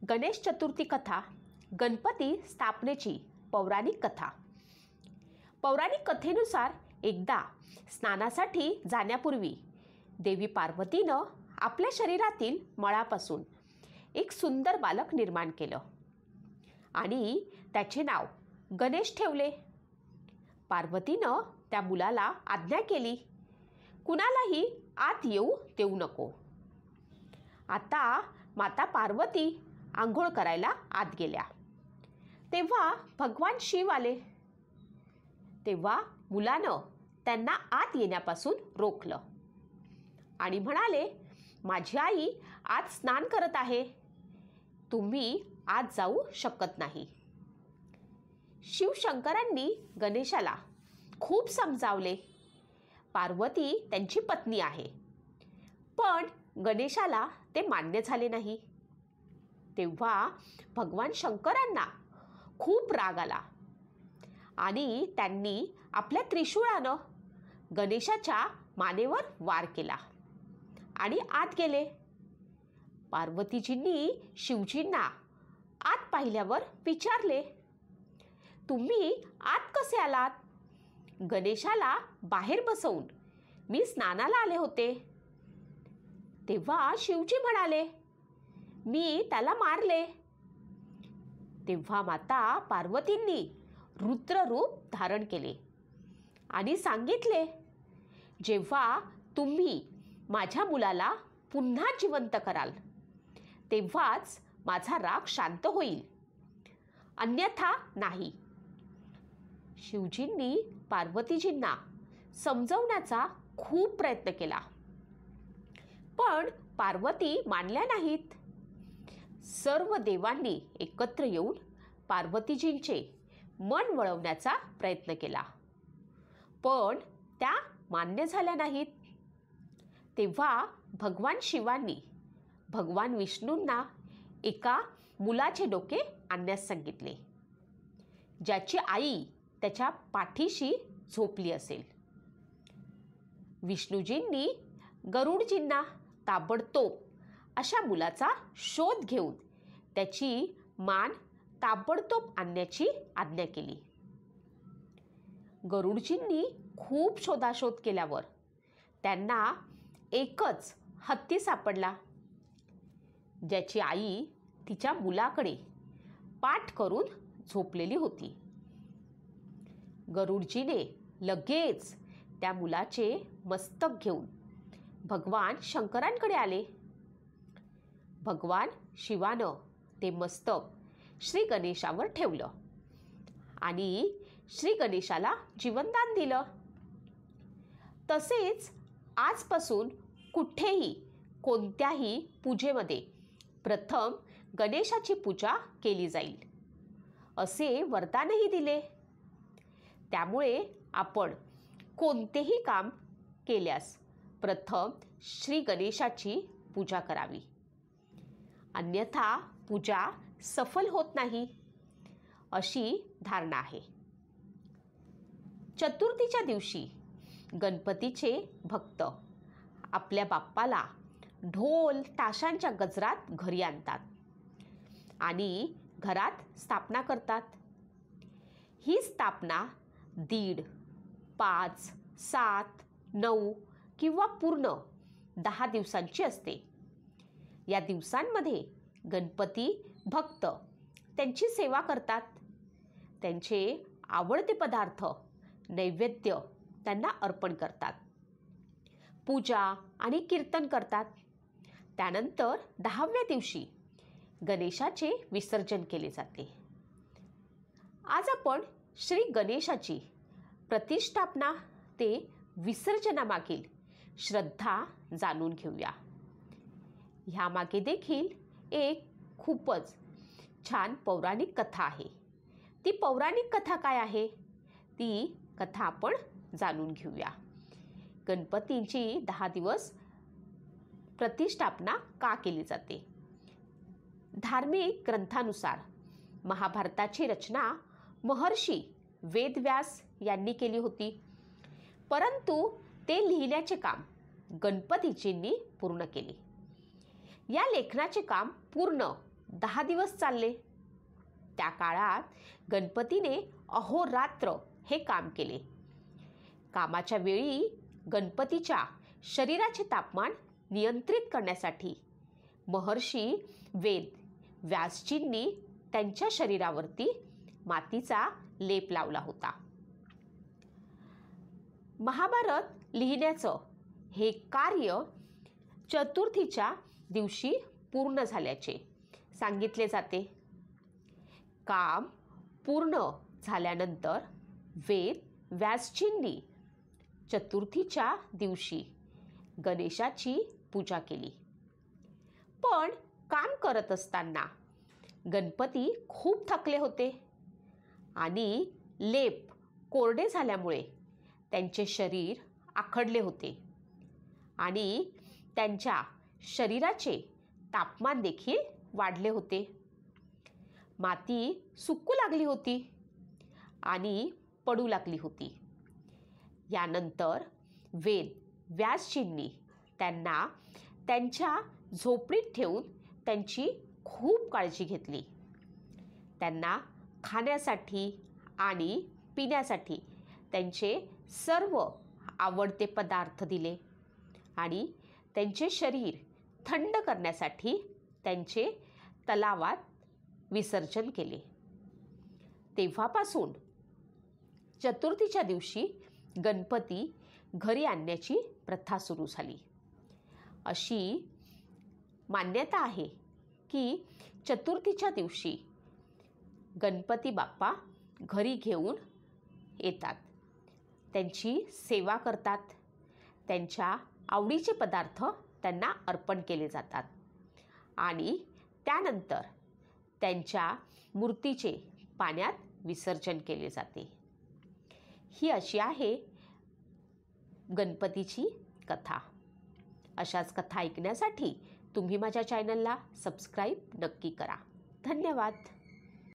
गणेश चतुर्थी कथा, गणपती स्थापनेची पौराणिक कथा। पौराणिक कथेनुसार एकदा स्नानासाठी जाण्यापूर्वी देवी पार्वतीनं आपल्या शरीरातील मळापासून एक सुंदर बालक निर्माण केलं आणि त्याचे नाव गणेश ठेवले। पार्वतीनं त्या मुलाला आज्ञा केली, कुणालाही आत येऊ देऊ नको। आता माता पार्वती आंघोळ करायला आत गेल्या, तेव्हा भगवान शिव आले। तेव्हा मुलानं त्यांना आत येण्यापासून रोखलं आणि म्हणाले, माझी आई आत स्नान करत आहे, तुम्ही आत जाऊ शकत नाही। शिवशंकरांनी गणेशाला खूप समजावले, पार्वती त्यांची पत्नी आहे, पण गणेशाला ते मान्य झाले नाही। तेव्हा भगवान शंकरांना खूप राग आला आणि त्यांनी आपल्या त्रिशूळानं गणेशाच्या मानेवर वार केला आणि आत गेले। पार्वतीजींनी शिवजींना आत पाहिल्यावर विचारले, तुम्ही आत कसे आलात? गणेशाला बाहेर बसवून मी स्नानाला आले होते। तेव्हा शिवजी म्हणाले, मी त्याला मारले। तेव्हा माता पार्वतींनी रुद्ररूप धारण केले आणि सांगितले, जेव्हा तुम्ही माझ्या मुलाला पुन्हा जिवंत कराल तेव्हाच माझा राग शांत होईल, अन्यथा नाही। शिवजींनी पार्वतीजींना समजवण्याचा खूप प्रयत्न केला, पण पार्वती मानल्या नाहीत। सर्व देवांनी एकत्र येऊन पार्वतीजींचे मन वळवण्याचा प्रयत्न केला, पण त्या मान्य झाल्या नाहीत। तेव्हा भगवान शिवांनी भगवान विष्णूंना एका मुलाचे डोके आणण्यास सांगितले, ज्याची आई त्याच्या पाठीशी झोपली असेल। विष्णूजींनी गरुडजींना ताबडतोब अशा मुलाचा शोध घेऊन त्याची मान ताबडतोब आणण्याची आज्ञा केली। गरुडजींनी खूप शोधाशोध केल्यावर त्यांना एकच हत्ती सापडला, ज्याची आई तिच्या मुलाकडे पाठ करून झोपलेली होती। गरुडजीने लगेच त्या मुलाचे मस्तक घेऊन भगवान शंकरांकडे आले। भगवान शिवानं ते मस्तक श्री गणेशावर ठेवलं आणि श्री गणेशाला जीवनदान दिलं। तसेच आजपासून कुठेही कोणत्याही पूजेमध्ये प्रथम गणेशाची पूजा केली जाईल असे वरदानही दिले। त्यामुळे आपण कोणतेही काम केल्यास प्रथम श्री गणेशाची पूजा करावी, अन्यथा पूजा सफल होत नाही, अशी धारणा आहे। चतुर्थीच्या दिवशी गणपतीचे भक्त आपल्या बाप्पाला ढोल ताशांच्या गजरात घरी आणतात आणि घरात स्थापना करतात। ही स्थापना 1.5, 5, 7, 9 किंवा पूर्ण 10 दिवसांची असते। या दिवसांमध्ये गणपती भक्त त्यांची सेवा करतात, त्यांचे आवडते पदार्थ नैवेद्य त्यांना अर्पण करतात, पूजा आणि कीर्तन करतात। त्यानंतर 10व्या दिवशी गणेशाचे विसर्जन केले जाते। आज आपण श्री गणेशाची प्रतिष्ठापना ते विसर्जनामागील श्रद्धा जाणून घेऊया। ह्यामागे देखील एक खूपच छान पौराणिक कथा आहे। ती पौराणिक कथा काय आहे ती कथा आपण जाणून घेऊया। गणपतींची 10 दिवस प्रतिष्ठापना का केली जाते? धार्मिक ग्रंथानुसार महाभारताची रचना महर्षी वेदव्यास यांनी केली होती, परंतु ते लिहिण्याचे काम गणपतीजींनी पूर्ण केले। या लेखनाचे काम पूर्ण 10 दिवस चालले. त्या काळात गणपतीने अहोरात्र हे काम केले. कामाच्या वेळी गणपतीच्या शरीराचे तापमान नियंत्रित करण्यासाठी महर्षी वेद व्यासजींनी त्यांच्या शरीरावरती मातीचा लेप लावला होता. महाभारत लिहिण्याचं हे कार्य चतुर्थीच्या दिवशी पूर्ण झाल्याचे सांगितले जाते. काम पूर्ण झाल्यानंतर वेद व्यासजींनी चतुर्थीच्या दिवशी गणेशाची पूजा केली. पण काम करत असताना गणपती खूप थकले होते आणि लेप कोरडे झाल्यामुळे त्यांचे शरीर आखडले होते आणि त्यांच्या शरीराचे तापमान देखील वाढले होते. माती सुकू लागली होती आणि पडू लागली होती. यानंतर वेद व्यासजींनी त्यांना त्यांच्या झोपडीत ठेवून त्यांची खूप काळजी घेतली. त्यांना खाण्यासाठी आणि पिण्यासाठी त्यांचे सर्व आवडते पदार्थ दिले आणि त्यांचे शरीर थंड करण्यासाठी त्यांचे तलावात विसर्जन केले. तेव्हापासून चतुर्थीच्या दिवशी गणपती घरी आणण्याची प्रथा सुरू झाली. अशी मान्यता आहे की चतुर्थीच्या दिवशी गणपती बाप्पा घरी घेऊन येतात, त्यांची सेवा करतात, त्यांच्या आवडीचे पदार्थ त्यांना अर्पण केले जातात आणि त्यानंतर त्यांच्या मूर्तीचे पाण्यात विसर्जन केले जाते. ही अशी आहे गणपतीची कथा. अशाच कथा ऐकण्यासाठी तुम्ही माझ्या चॅनलला सबस्क्राईब नक्की करा. धन्यवाद.